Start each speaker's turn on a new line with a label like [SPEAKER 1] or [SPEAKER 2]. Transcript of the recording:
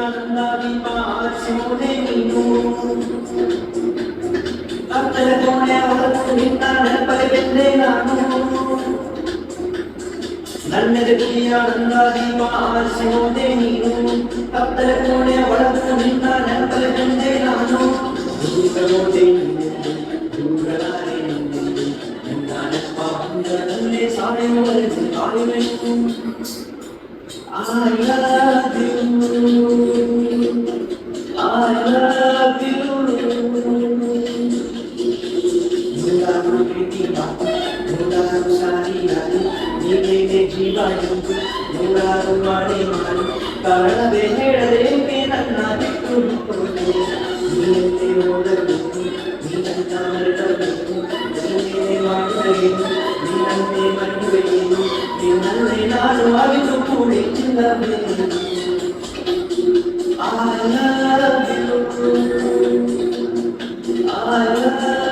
[SPEAKER 1] ಆನಂದ ದೀಪ ಆರಿಸುವುದೇ ನೀನು ಕತ್ತಲ ಕೋಣೆ ಹೊರತು ನಿನ್ನ ನೆನಪಲ್ಲಿ ಬೆಂದೆ ನಾನು ನನ್ನೆದುರಿಗೆ ಆನಂದ ದೀಪ ಆರಿಸುವುದೇ ನೀನು ಕತ್ತಲ ಕೋಣೆ ಹೊರತು ನಿನ್ನ ನೆನಪಲ್ಲಿ ಬೆಂದೆ ನಾನು ದೂರಗೋದೆ ದೂರಲಾರೆ ನಿನ್ನ ನೆನಪ ನನ್ನೇ ಸಾಯುವವರೆಗೂ ಕಾಯುವೆನು I love you, I love you. Nungaru pritima, nungaru sariyari, nivene jivayu, nungaru mani mani, karanave helade nanna bittu hode. Ninte hodaru, ninanta maritaru, ninte maaduvenu, ninante manuvenu, ninnalle naanu avidu kulichillave. I love you, I love you.